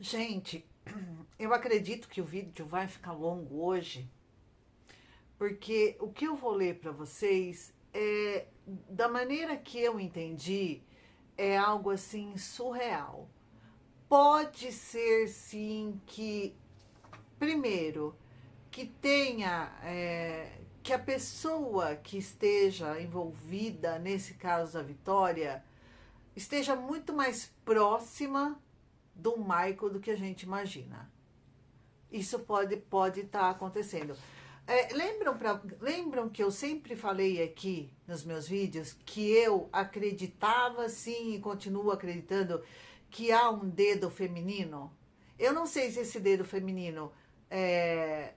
Gente, eu acredito que o vídeo vai ficar longo hoje, porque o que eu vou ler para vocês é, da maneira que eu entendi, é algo assim surreal. Pode ser sim que, primeiro, que tenha, que a pessoa que esteja envolvida, nesse caso a Vitória, esteja muito mais próxima do Michael do que a gente imagina. Isso pode estar acontecendo. Lembram que eu sempre falei aqui nos meus vídeos que eu acreditava sim e continuo acreditando que há um dedo feminino? Eu não sei se esse dedo feminino é,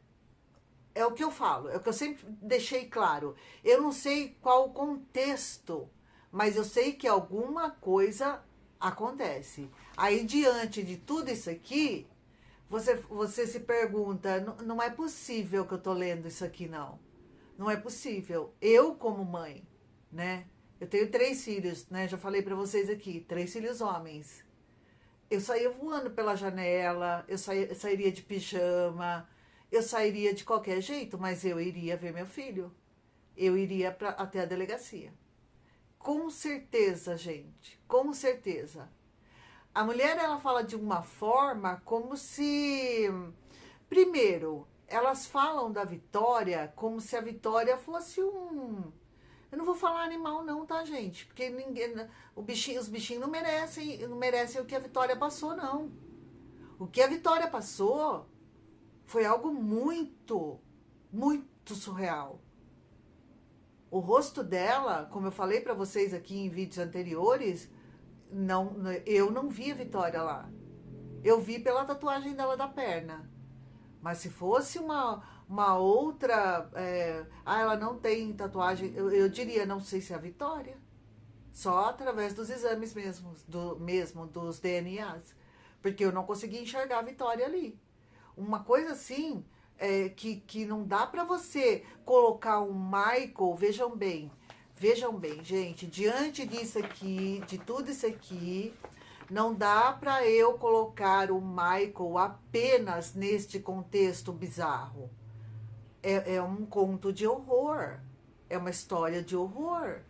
é o que eu falo, é o que eu sempre deixei claro. Eu não sei qual o contexto, mas eu sei que alguma coisa acontece. Aí, diante de tudo isso aqui, você se pergunta, não é possível que eu tô lendo isso aqui, não. Não é possível. Eu, como mãe, né? Eu tenho 3 filhos, né? Já falei pra vocês aqui, 3 filhos homens. Eu saía voando pela janela, eu sairia de pijama, eu sairia de qualquer jeito, mas eu iria ver meu filho. Eu iria até a delegacia. Com certeza, gente, com certeza. A mulher, ela fala de uma forma como se... Primeiro, elas falam da Vitória como se a Vitória fosse um... Eu não vou falar animal não, tá, gente? Porque ninguém... Os bichinhos não merecem o que a Vitória passou, não. O que a Vitória passou foi algo muito, muito surreal. O rosto dela, como eu falei pra vocês aqui em vídeos anteriores, não, eu não vi a Vitória lá. Eu vi pela tatuagem dela da perna. Mas se fosse uma outra... ela não tem tatuagem, eu diria, não sei se é a Vitória. Só através dos exames mesmo, dos DNAs. Porque eu não consegui enxergar a Vitória ali. Uma coisa assim, que não dá pra você colocar um Michael, vejam bem, gente, diante disso aqui, de tudo isso aqui, não dá pra eu colocar o Michael apenas neste contexto bizarro. É um conto de horror, é uma história de horror,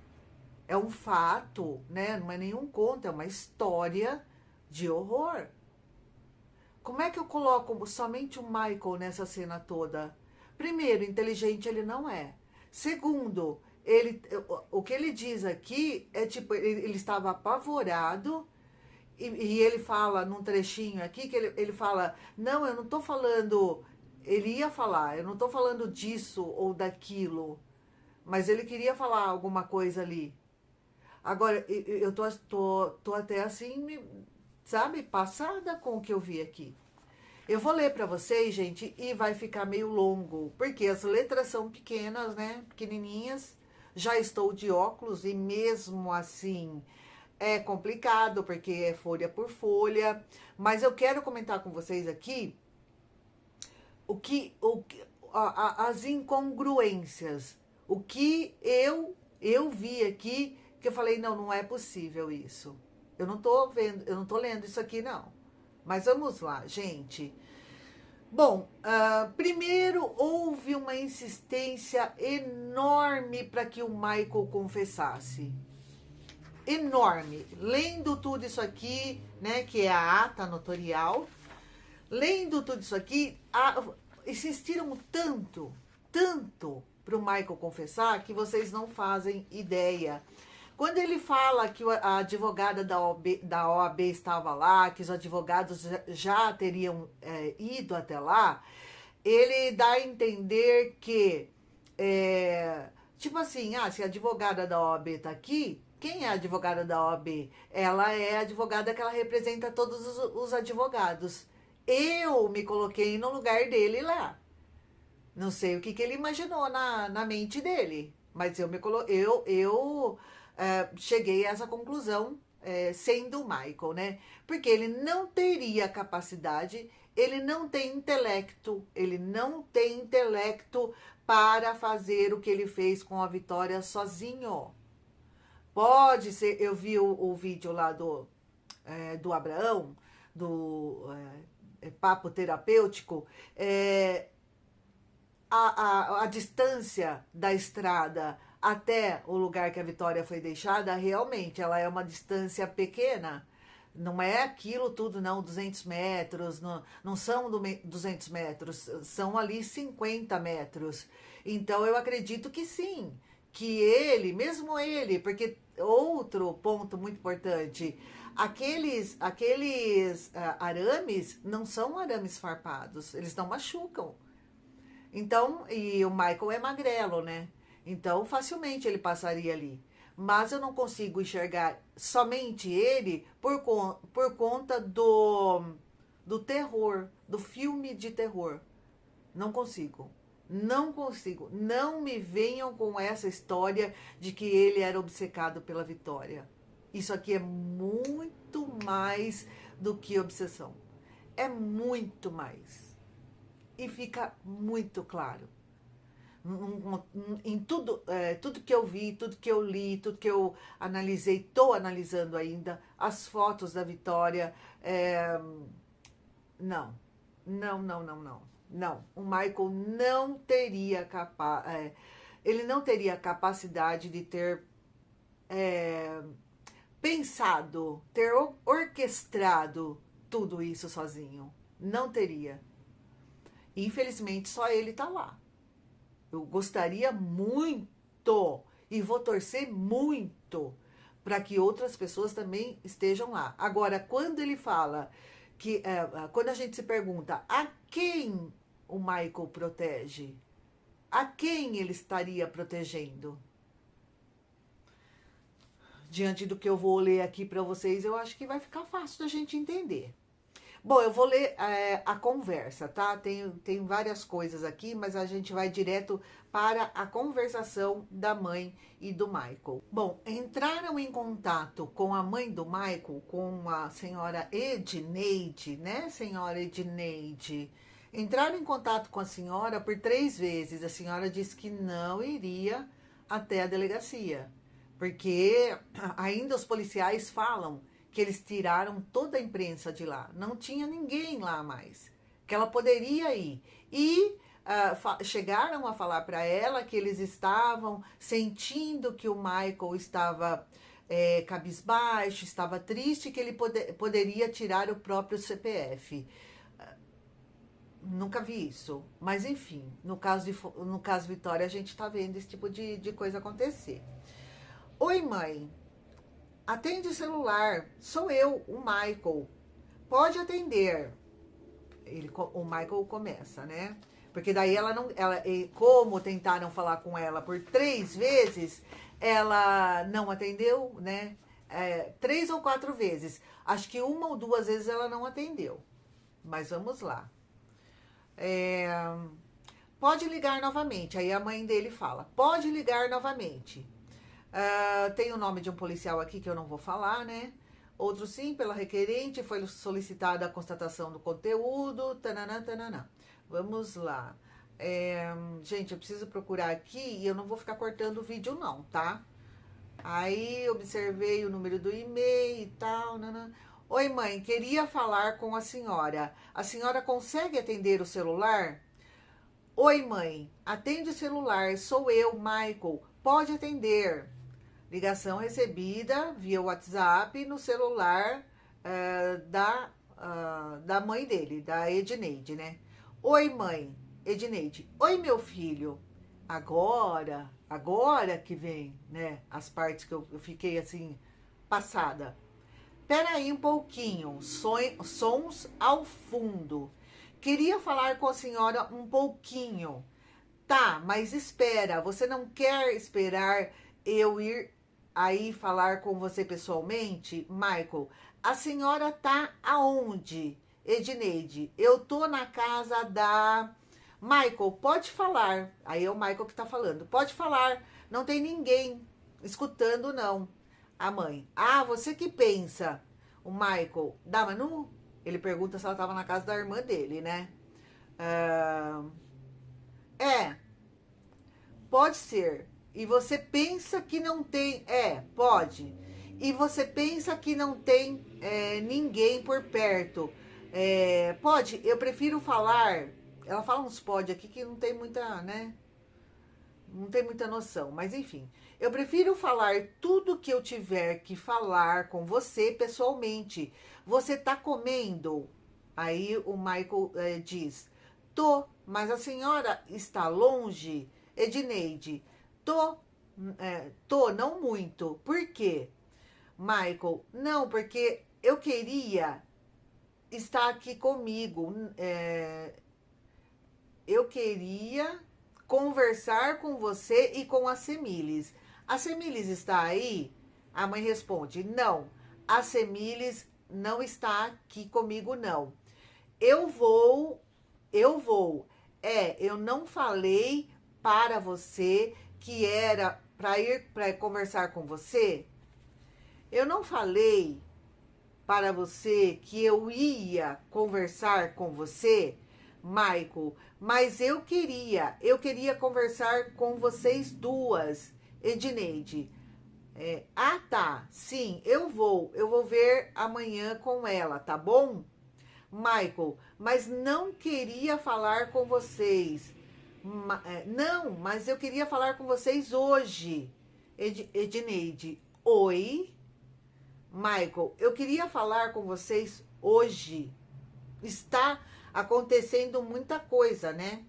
é um fato, né? Não é nenhum conto, é uma história de horror. Como é que eu coloco somente o Michael nessa cena toda? Primeiro, inteligente ele não é. Segundo, o que ele diz aqui é tipo, ele estava apavorado e ele fala num trechinho aqui que ele fala, não, eu não tô falando, ele ia falar, eu não tô falando disso ou daquilo, mas ele queria falar alguma coisa ali. Agora, eu tô até assim, sabe, passada com o que eu vi aqui. Eu vou ler para vocês, gente, e vai ficar meio longo, porque as letras são pequenas, né? Pequenininhas. Já estou de óculos e mesmo assim é complicado, porque é folha por folha. Mas eu quero comentar com vocês aqui o que, as incongruências. O que eu vi aqui, que eu falei, não, não é possível isso. Eu não tô vendo, eu não tô lendo isso aqui, não. Mas vamos lá, gente. Bom, primeiro houve uma insistência enorme para que o Michael confessasse. Enorme. Lendo tudo isso aqui, né, que é a ata notorial, lendo tudo isso aqui, insistiram tanto para o Michael confessar que vocês não fazem ideia. Quando ele fala que a advogada da OAB estava lá, que os advogados já teriam ido até lá, ele dá a entender que, tipo assim, se a advogada da OAB está aqui, quem é a advogada da OAB? Ela é a advogada que ela representa todos os advogados. Eu me coloquei no lugar dele lá. Não sei o que ele imaginou na mente dele, mas eu cheguei a essa conclusão, sendo o Michael, né? Porque ele não teria capacidade, ele não tem intelecto para fazer o que ele fez com a Vitória sozinho. Pode ser, eu vi o vídeo lá do Abraão, papo terapêutico, a distância da estrada até o lugar que a Vitória foi deixada, realmente, ela é uma distância pequena. Não é aquilo tudo, não, 200 metros, não são 200 metros, são ali 50 metros. Então, eu acredito que sim, que ele, mesmo ele, porque outro ponto muito importante, aqueles arames não são arames farpados, eles não machucam. Então, e o Michael é magrelo, né? Então, facilmente ele passaria ali. Mas eu não consigo enxergar somente ele por conta do terror, do filme de terror. Não consigo. Não consigo. Não me venham com essa história de que ele era obcecado pela Vitória. Isso aqui é muito mais do que obsessão. É muito mais. E fica muito claro. Em tudo, tudo que eu vi, tudo que eu li, tudo que eu analisei, estou analisando ainda, as fotos da Vitória, não, não, não, não, não, não. O Michael não teria ele não teria capacidade de ter pensado, ter orquestrado tudo isso sozinho. Não teria. Infelizmente, só ele tá lá. Eu gostaria muito e vou torcer muito para que outras pessoas também estejam lá. Agora, quando ele fala que, quando a gente se pergunta a quem o Michael protege, a quem ele estaria protegendo? Diante do que eu vou ler aqui para vocês, eu acho que vai ficar fácil da gente entender. Bom, eu vou ler a conversa, tá? Tem várias coisas aqui, mas a gente vai direto para a conversação da mãe e do Michael. Bom, entraram em contato com a mãe do Michael, com a senhora Edneide, né, senhora Edneide? Entraram em contato com a senhora por 3 vezes. A senhora disse que não iria até a delegacia, porque ainda os policiais falam que eles tiraram toda a imprensa de lá. Não tinha ninguém lá mais. Que ela poderia ir. E chegaram a falar para ela que eles estavam sentindo que o Michael estava cabisbaixo, estava triste, que ele poderia tirar o próprio CPF. Nunca vi isso. Mas, enfim, no caso Vitória, a gente está vendo esse tipo de coisa acontecer. Oi, mãe. Atende o celular. Sou eu, o Michael. Pode atender. O Michael começa, né? Porque daí como tentaram falar com ela por 3 vezes, ela não atendeu, né? 3 ou 4 vezes. Acho que 1 ou 2 vezes ela não atendeu. Mas vamos lá. Pode ligar novamente. Aí a mãe dele fala, pode ligar novamente. Tem o nome de um policial aqui que eu não vou falar, né? Outro sim, pela requerente, foi solicitada a constatação do conteúdo, tananã, tananã. Vamos lá. Gente, eu preciso procurar aqui e eu não vou ficar cortando o vídeo não, tá? Aí, observei o número do e-mail e tal, nanã. Oi, mãe, queria falar com a senhora. A senhora consegue atender o celular? Oi, mãe, atende o celular, sou eu, Michael, pode atender. Ligação recebida via WhatsApp no celular da mãe dele, da Edneide, né? Oi, mãe, Edneide. Oi, meu filho. Agora que vem, né, as partes que eu fiquei assim, passada. Peraí um pouquinho, sons ao fundo. Queria falar com a senhora um pouquinho. Tá, mas espera, você não quer esperar eu ir aí falar com você pessoalmente? Michael, a senhora tá aonde? Edneide, eu tô na casa da... Michael, pode falar. Aí é o Michael que tá falando. Pode falar, não tem ninguém escutando não. A mãe, você que pensa. O Michael, da Manu? Ele pergunta se ela tava na casa da irmã dele, né? Pode ser. E você pensa que não tem... pode. E você pensa que não tem ninguém por perto. Pode, eu prefiro falar. Ela fala uns pode aqui que não tem muita, né? Não tem muita noção, mas enfim. Eu prefiro falar tudo que eu tiver que falar com você pessoalmente. Você tá comendo? Aí o Michael diz: tô, mas a senhora está longe? Edneide: tô, não muito. Por quê? Michael: não, porque eu queria estar aqui comigo. Eu queria conversar com você e com a Semilis. A Semilis está aí? A mãe responde: não, a Semilis não está aqui comigo, não. Eu vou. Eu não falei para você que era para ir para conversar com você? Eu não falei para você que eu ia conversar com você, Michael, mas eu queria conversar com vocês duas, Edneide. Tá, sim, eu vou ver amanhã com ela, tá bom? Michael, mas não queria falar com vocês. Não, mas eu queria falar com vocês hoje. Edneide: oi? Michael, eu queria falar com vocês hoje. Está acontecendo muita coisa, né?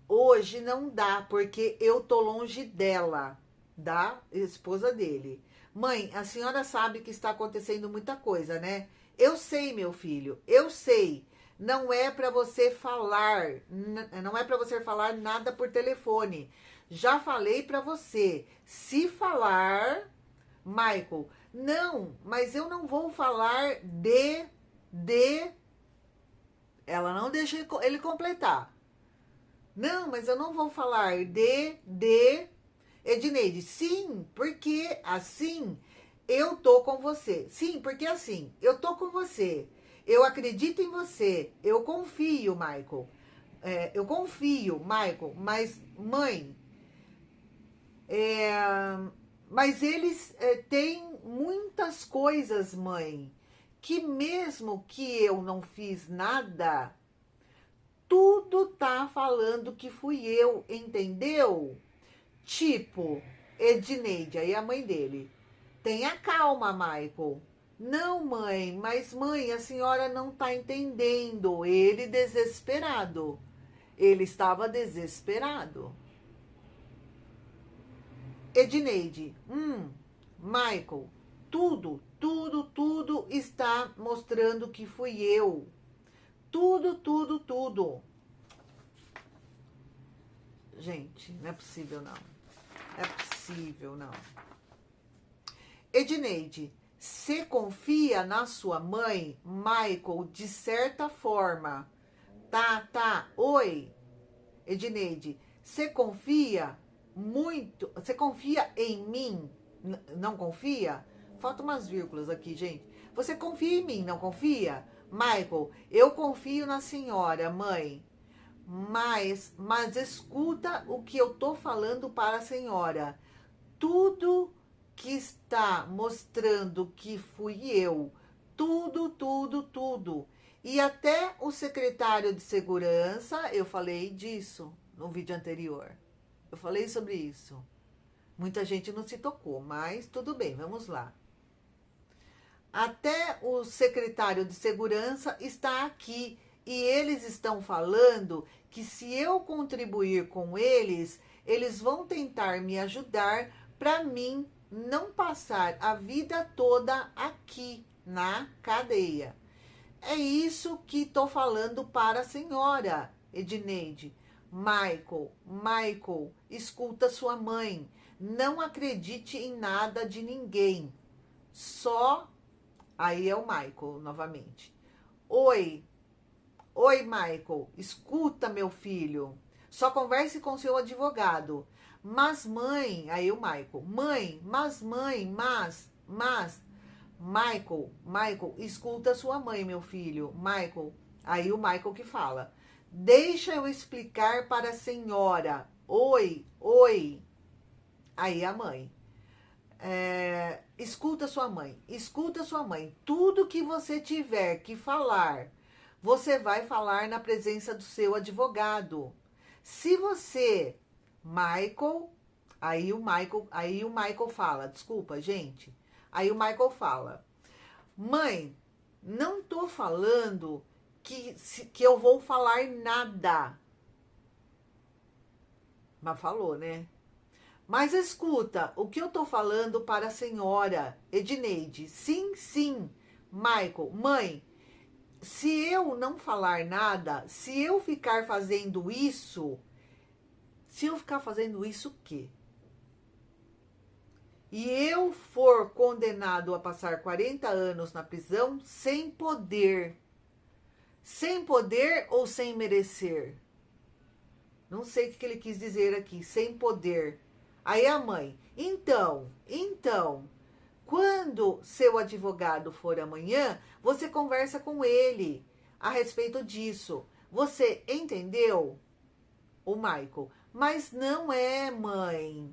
Hoje não dá, porque eu tô longe dela, da esposa dele. Mãe, a senhora sabe que está acontecendo muita coisa, né? Eu sei, meu filho, eu sei. Não é para você falar, não é para você falar nada por telefone. Já falei para você. Se falar, Michael, não, mas eu não vou falar de. Ela não deixa ele completar. Não, mas eu não vou falar de. Edneide: sim, porque assim eu tô com você. Sim, porque assim eu tô com você. Eu acredito em você. Eu confio, Michael. Eu confio, Michael. Mas, mãe, mas eles têm muitas coisas, mãe, que mesmo que eu não fiz nada, tudo tá falando que fui eu, entendeu? Tipo, Edneide, aí a mãe dele: tenha calma, Michael. Não, mãe, mas mãe, a senhora não tá entendendo. Ele desesperado. Ele estava desesperado. Edneide: Michael, tudo está mostrando que fui eu. Tudo. Gente, não é possível, não. É possível, não. Edneide: você confia na sua mãe, Michael, de certa forma. Tá. Oi, Edneide: você confia muito? Você confia em mim? Não confia? Faltam umas vírgulas aqui, gente. Você confia em mim, não confia? Michael: eu confio na senhora, mãe. Mas escuta o que eu tô falando para a senhora. Tudo que está mostrando que fui eu. Tudo. E até o secretário de segurança, eu falei disso no vídeo anterior. Eu falei sobre isso. Muita gente não se tocou, mas tudo bem, vamos lá. Até o secretário de segurança está aqui e eles estão falando que se eu contribuir com eles, eles vão tentar me ajudar para mim não passar a vida toda aqui na cadeia. É isso que estou falando para a senhora, Edneide. Michael, escuta sua mãe. Não acredite em nada de ninguém. Só... Aí é o Michael, novamente. Oi, Michael, escuta, meu filho. Só converse com seu advogado. Mas, mãe, aí o Michael. Michael, escuta sua mãe, meu filho. Michael, aí o Michael que fala. Deixa eu explicar para a senhora. Oi. Aí a mãe. escuta sua mãe, escuta sua mãe. Tudo que você tiver que falar, você vai falar na presença do seu advogado. Se você, Michael, aí o Michael fala, desculpa, gente. Aí o Michael fala, mãe, não tô falando que eu vou falar nada. Mas falou, né? Mas escuta, o que eu tô falando para a senhora Edneide? Sim, sim, Michael, mãe, se eu não falar nada, se eu ficar fazendo isso, o quê? E eu for condenado a passar 40 anos na prisão sem poder ou sem merecer? Não sei o que ele quis dizer aqui, sem poder. Aí a mãe, então, quando seu advogado for amanhã, você conversa com ele a respeito disso. Você entendeu? O Michael, mas não é, mãe.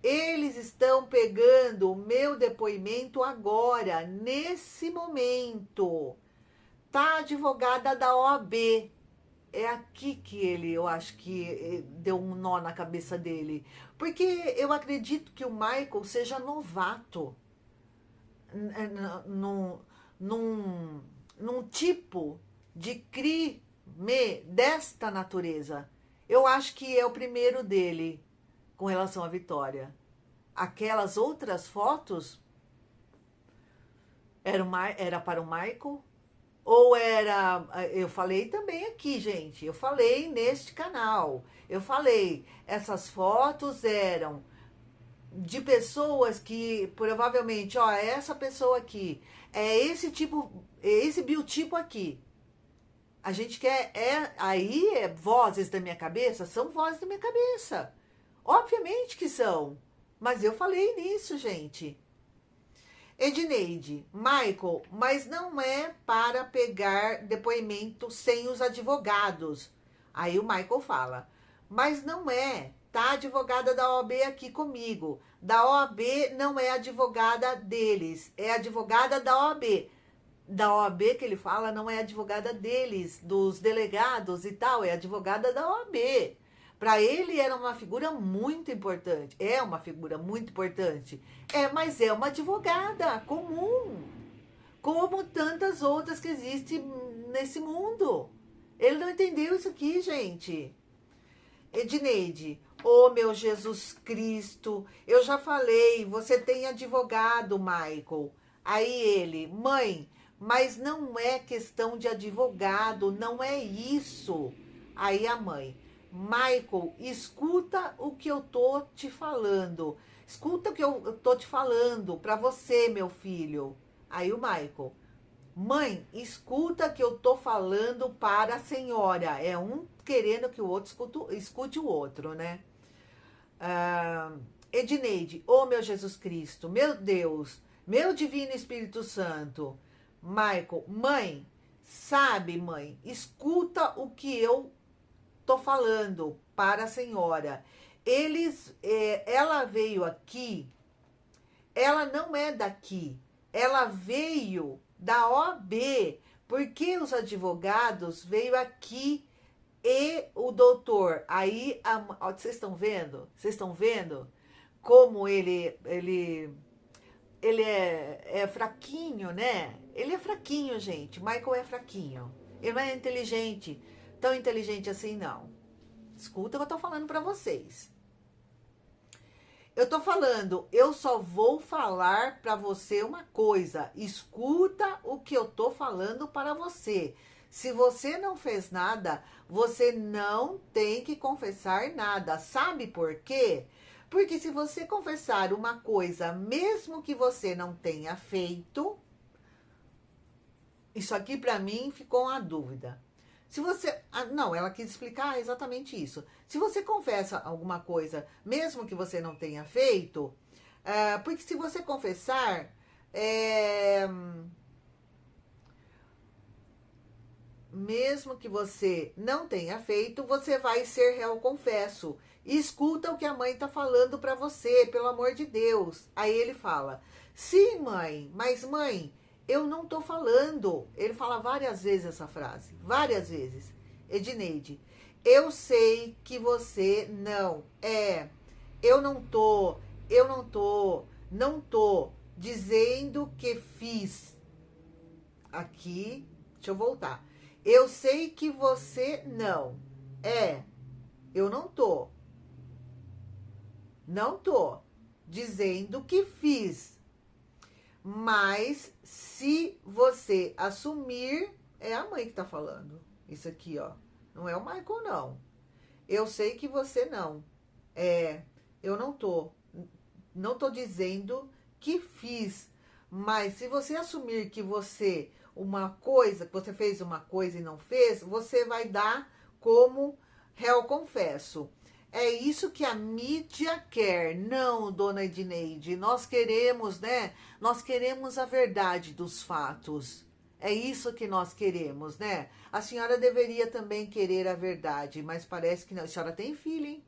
Eles estão pegando o meu depoimento agora, nesse momento. Tá a advogada da OAB. É aqui que eu acho que deu um nó na cabeça dele. Porque eu acredito que o Michael seja novato num tipo de crime desta natureza. Eu acho que é o primeiro dele com relação à Vitória. Aquelas outras fotos era para o Michael? Ou era... Eu falei também aqui, gente. Eu falei neste canal. Eu falei, essas fotos eram de pessoas que provavelmente, ó, é essa pessoa aqui, é esse tipo, é esse biotipo aqui. A gente quer, vozes da minha cabeça? São vozes da minha cabeça. Obviamente que são. Mas eu falei nisso, gente. Edneide, Michael, mas não é para pegar depoimento sem os advogados. Aí o Michael fala, mas não é, tá a advogada da OAB aqui comigo. Da OAB não é advogada deles, é advogada da OAB. Da OAB que ele fala não é advogada deles, dos delegados e tal, é advogada da OAB. Para ele era uma figura muito importante, é uma figura muito importante. Mas é uma advogada comum, como tantas outras que existem nesse mundo. Ele não entendeu isso aqui, gente. Edneide, ô meu Jesus Cristo, eu já falei, você tem advogado, Michael. Aí ele, mãe, mas não é questão de advogado, não é isso. Aí a mãe, Michael, escuta o que eu tô te falando. Escuta o que eu tô te falando pra você, meu filho. Aí o Michael, mãe, escuta o que eu tô falando para a senhora. É um querendo que o outro escute o outro, né? Edneide, ô meu Jesus Cristo, meu Deus, meu divino Espírito Santo. Michael, mãe, sabe, mãe, escuta o que eu tô falando para a senhora. Ela veio aqui, ela não é daqui, ela veio da OAB, porque os advogados veio aqui e o doutor. Aí, vocês estão vendo? Vocês estão vendo como ele é fraquinho, né? Ele é fraquinho, gente. Michael é fraquinho. Ele não é inteligente, tão inteligente assim, não. Escuta o que eu tô falando pra vocês. Eu tô falando, eu só vou falar pra você uma coisa. Escuta o que eu tô falando para você. Se você não fez nada, você não tem que confessar nada. Sabe por quê? Porque se você confessar uma coisa, mesmo que você não tenha feito, isso aqui pra mim ficou uma dúvida. Se você... não, ela quis explicar exatamente isso. Se você confessa alguma coisa, mesmo que você não tenha feito, porque se você confessar, mesmo que você não tenha feito, você vai ser réu confesso. E escuta o que a mãe tá falando para você, pelo amor de Deus. Aí ele fala, sim, mãe, mas mãe, eu não tô falando. Ele fala várias vezes essa frase, várias vezes. Edneide, eu sei que você não é. Eu não tô dizendo que fiz. Aqui, deixa eu voltar. Eu sei que você não é. Eu não tô dizendo que fiz. Mas se você assumir, é a mãe que tá falando. Isso aqui, ó. Não é o Michael, não. Eu sei que você não. Eu não tô dizendo que fiz. Mas se você assumir que você fez uma coisa e não fez, você vai dar como réu confesso. É isso que a mídia quer. Não, dona Edneide. Nós queremos, né? Nós queremos a verdade dos fatos. É isso que nós queremos, né? A senhora deveria também querer a verdade, mas parece que não. A senhora tem filha, hein?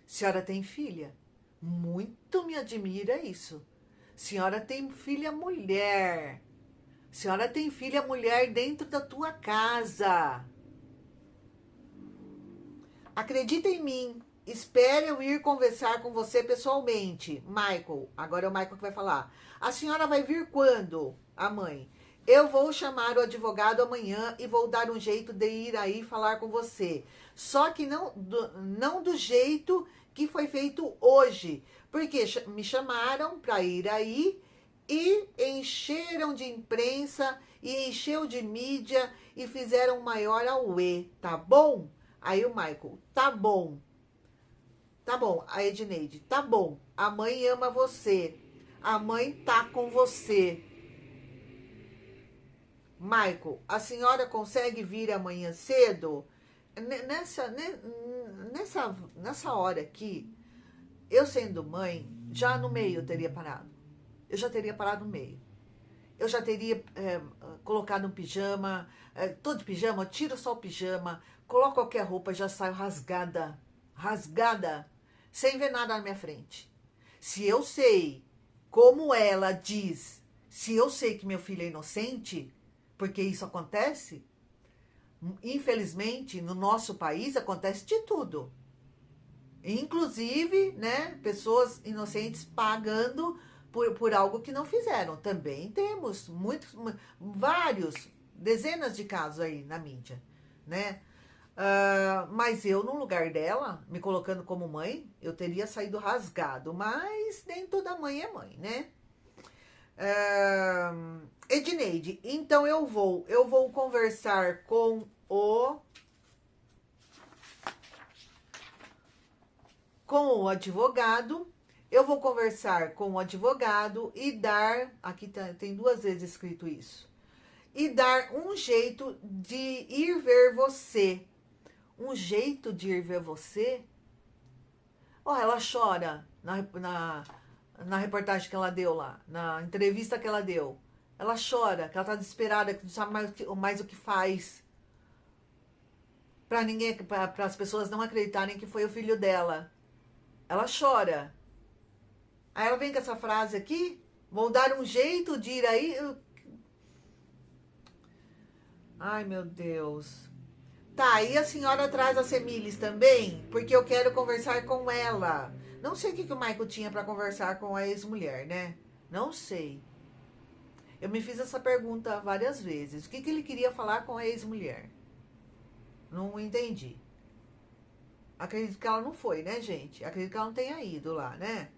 A senhora tem filha? Muito me admira isso. A senhora tem filha mulher. A senhora tem filha mulher dentro da tua casa. Acredita em mim. Espere eu ir conversar com você pessoalmente. Michael, agora é o Michael que vai falar. A senhora vai vir quando? A mãe. Eu vou chamar o advogado amanhã e vou dar um jeito de ir aí falar com você. Só que não do jeito que foi feito hoje. Porque me chamaram para ir aí e encheram de imprensa e encheu de mídia e fizeram maior auê, tá bom? Aí o Michael, tá bom. Tá bom, a Edneide, tá bom. A mãe ama você. A mãe tá com você. Michael, a senhora consegue vir amanhã cedo? Nessa hora aqui, eu sendo mãe, já no meio eu teria parado. Eu já teria parado no meio. Eu já teria colocado um pijama. Tô de pijama, tiro só o pijama. Coloco qualquer roupa, já saio rasgada. Rasgada. Sem ver nada na minha frente. Se eu sei, como ela diz, se eu sei que meu filho é inocente, porque isso acontece, infelizmente, no nosso país acontece de tudo. Inclusive, né, pessoas inocentes pagando por algo que não fizeram. Também temos vários, dezenas de casos aí na mídia, né? Mas eu, no lugar dela, me colocando como mãe, eu teria saído rasgado. Mas nem toda mãe é mãe, né? Edneide, então eu vou conversar com o advogado. Eu vou conversar com o advogado e dar, aqui tem 2 vezes escrito isso, e dar um jeito de ir ver você. Um jeito de ir ver você? Oh, ela chora na reportagem que ela deu lá, na entrevista que ela deu. Ela chora, que ela tá desesperada, que não sabe mais o que faz. Para as pessoas não acreditarem que foi o filho dela. Ela chora. Aí ela vem com essa frase aqui, vou dar um jeito de ir aí. Ai, meu Deus. Tá, e a senhora traz a Semilis também? Porque eu quero conversar com ela. Não sei o que o Michael tinha para conversar com a ex-mulher, né? Não sei. Eu me fiz essa pergunta várias vezes. O que ele queria falar com a ex-mulher? Não entendi. Acredito que ela não foi, né, gente? Acredito que ela não tenha ido lá, né?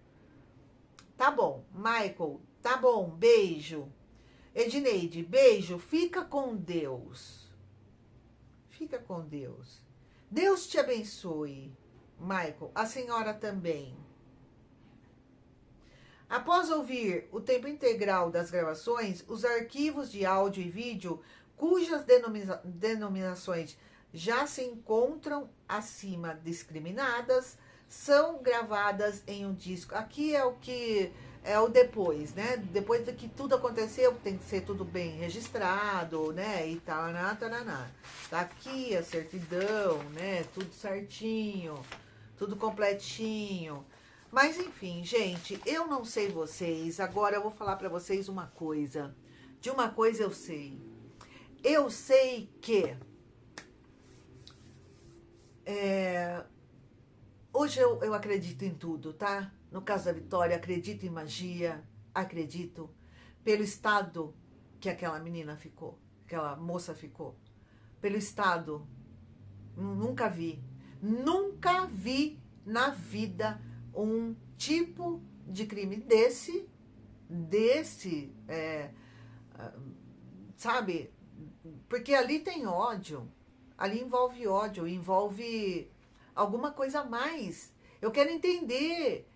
Tá bom, Michael, tá bom, beijo. Edneide, beijo, fica com Deus. Fica com Deus. Deus te abençoe, Michael, a senhora também. Após ouvir o tempo integral das gravações, os arquivos de áudio e vídeo, cujas denominações já se encontram acima discriminadas, são gravadas em um disco. Aqui é o que é o depois, né? Depois de que tudo aconteceu, tem que ser tudo bem registrado, né? E tal, taraná. Tá aqui a certidão, né? Tudo certinho. tudo completinho. Mas enfim, gente, eu não sei vocês. Agora eu vou falar pra vocês uma coisa. De uma coisa eu sei. Eu sei que hoje eu acredito em tudo, tá? No caso da Vitória, acredito em magia, acredito pelo estado que aquela menina ficou, aquela moça ficou. Pelo estado, nunca vi na vida um tipo de crime sabe? Porque ali tem ódio, ali envolve ódio, envolve alguma coisa a mais. Eu quero entender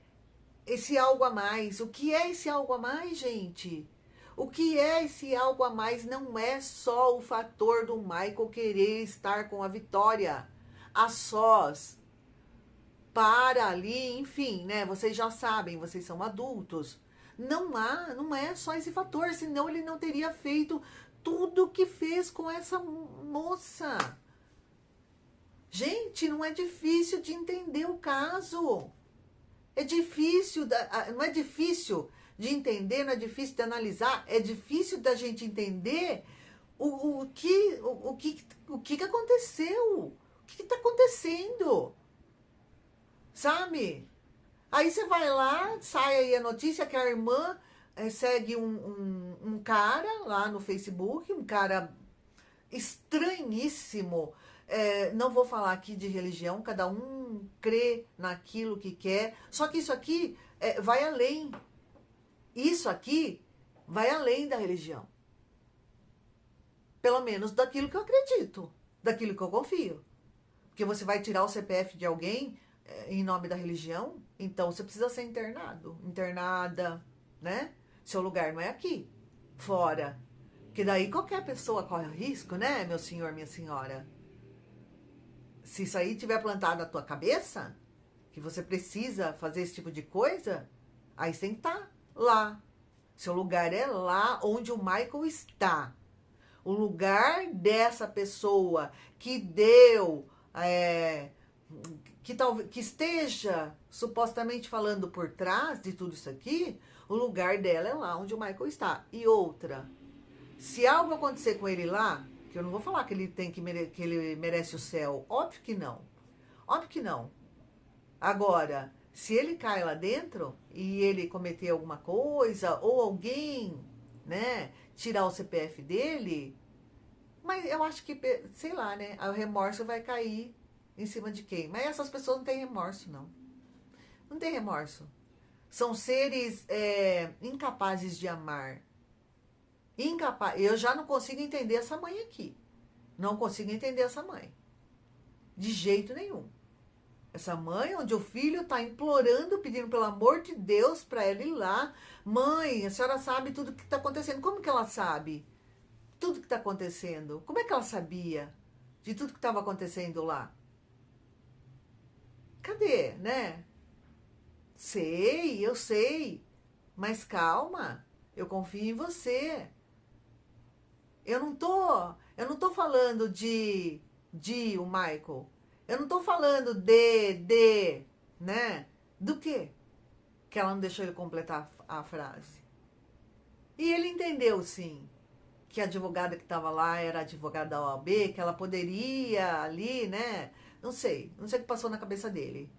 esse algo a mais. O que é esse algo a mais, gente? O que é esse algo a mais? Não é só o fator do Michael querer estar com a Vitória a sós, para ali, enfim, né? Vocês já sabem, vocês são adultos. Não é só esse fator, senão ele não teria feito tudo que fez com essa moça. Gente, não é difícil de entender o caso. É difícil, não é difícil de entender, não é difícil de analisar, é difícil da gente entender o que aconteceu, o que está acontecendo, sabe? Aí você vai lá, sai aí a notícia que a irmã segue um cara lá no Facebook, um cara estranhíssimo. Não vou falar aqui de religião, cada um crê naquilo que quer. Só que isso aqui vai além. Isso aqui vai além da religião. Pelo menos daquilo que eu acredito, daquilo que eu confio. Porque você vai tirar o CPF de alguém em nome da religião, então você precisa ser internado, internada, né? Seu lugar não é aqui, fora. Que daí qualquer pessoa corre o risco, né, meu senhor, minha senhora? Se isso aí tiver plantado na tua cabeça, que você precisa fazer esse tipo de coisa, aí você tem que estar lá. Seu lugar é lá onde o Michael está. O lugar dessa pessoa que deu, que esteja supostamente falando por trás de tudo isso aqui, o lugar dela é lá onde o Michael está. E outra, se algo acontecer com ele lá, que eu não vou falar que ele que ele merece o céu, óbvio que não. Óbvio que não. Agora, se ele cai lá dentro e ele cometer alguma coisa, ou alguém, né, tirar o CPF dele, mas eu acho que, sei lá, né, o remorso vai cair em cima de quem? Mas essas pessoas não têm remorso, não. Não tem remorso. São seres incapazes de amar. Eu já não consigo entender essa mãe aqui. Não consigo entender essa mãe. De jeito nenhum. Essa mãe onde o filho está implorando, pedindo pelo amor de Deus para ela ir lá. Mãe, a senhora sabe tudo o que está acontecendo. Como que ela sabe tudo que está acontecendo? Como é que ela sabia de tudo que estava acontecendo lá? Cadê, né? Sei, eu sei. Mas calma, eu confio em você. Eu não tô falando de o Michael. Eu não tô falando né? Do quê? Que ela não deixou ele completar a frase. E ele entendeu, sim, que a advogada que estava lá era a advogada da OAB, que ela poderia ali, né? Não sei o que passou na cabeça dele.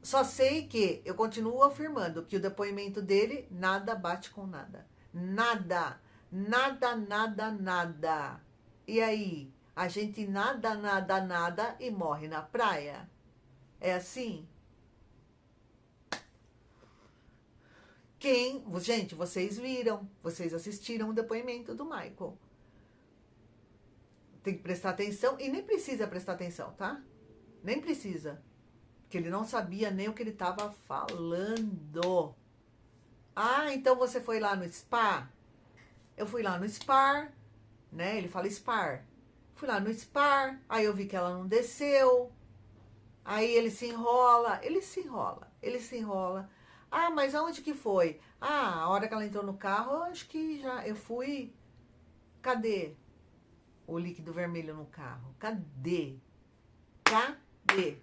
Só sei que eu continuo afirmando que o depoimento dele nada bate com nada. Nada. Nada, nada, nada. E aí? A gente nada, nada, nada e morre na praia? É assim? Gente, vocês viram, vocês assistiram o depoimento do Michael. Tem que prestar atenção e nem precisa prestar atenção, tá? Nem precisa. Porque ele não sabia nem o que ele estava falando. Ah, então você foi lá no spa? Eu fui lá no spa, né? Ele fala spa. Fui lá no spa, aí eu vi que ela não desceu. Aí ele se enrola. Ah, mas aonde que foi? Ah, a hora que ela entrou no carro, eu acho que já eu fui. Cadê o líquido vermelho no carro? Cadê? Cadê?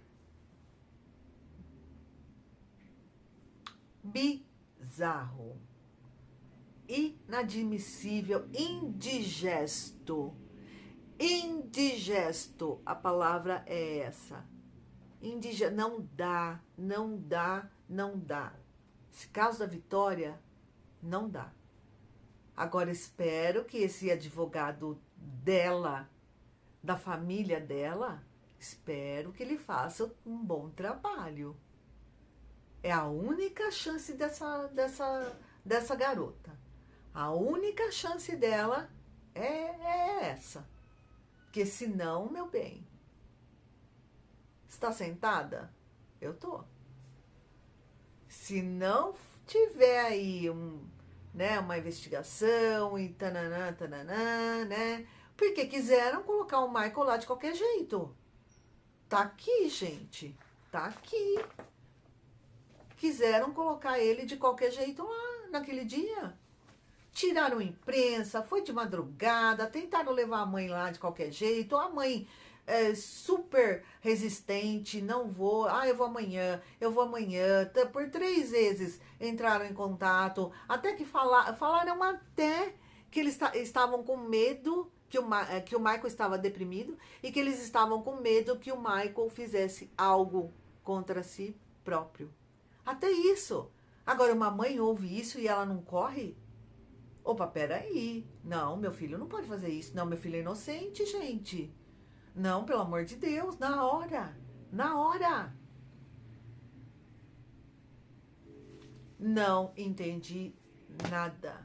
bizarro, inadmissível, indigesto. Indigesto, a palavra é essa. Não dá, não dá, não dá. Esse caso da Vitória, não dá. Agora, espero que esse advogado dela, da família dela, espero que ele faça um bom trabalho. É a única chance dessa garota. A única chance dela é essa. Porque senão, meu bem, está sentada? Eu tô. Se não tiver aí uma investigação e tananã, tananã, né? Porque quiseram colocar o Michael lá de qualquer jeito. Tá aqui, gente. Tá aqui. Quiseram colocar ele de qualquer jeito lá naquele dia. Tiraram imprensa, foi de madrugada, tentaram levar a mãe lá de qualquer jeito. A mãe é super resistente, não vou, eu vou amanhã, eu vou amanhã. Por 3 vezes entraram em contato, até que falaram até que eles estavam com medo, que o Michael estava deprimido e que eles estavam com medo que o Michael fizesse algo contra si próprio. Até isso. Agora, uma mãe ouve isso e ela não corre? Opa, peraí. Não, meu filho não pode fazer isso. Não, meu filho é inocente, gente. Não, pelo amor de Deus, na hora. Na hora. Não entendi nada.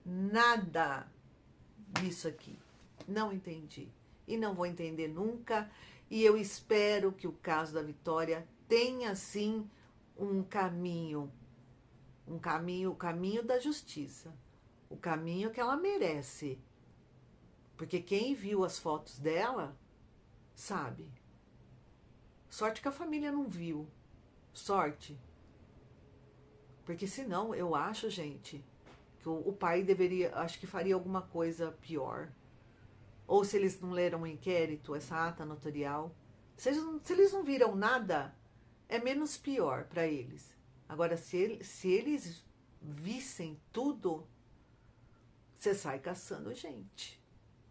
Nada disso aqui. Não entendi. E não vou entender nunca. E eu espero que o caso da Vitória tenha, sim, um caminho. O caminho da justiça. O caminho que ela merece. Porque quem viu as fotos dela, sabe. Sorte que a família não viu. Sorte. Porque senão, eu acho, gente, que o pai acho que faria alguma coisa pior. Ou se eles não leram o inquérito, essa ata notarial. Se eles não viram nada, é menos pior para eles. Agora, se eles vissem tudo, você sai caçando gente.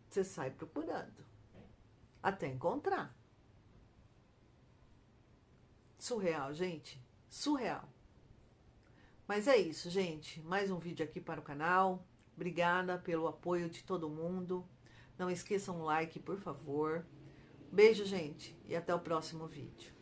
Você sai procurando. Até encontrar. Surreal, gente. Surreal. Mas é isso, gente. Mais um vídeo aqui para o canal. Obrigada pelo apoio de todo mundo. Não esqueçam o like, por favor. Beijo, gente. E até o próximo vídeo.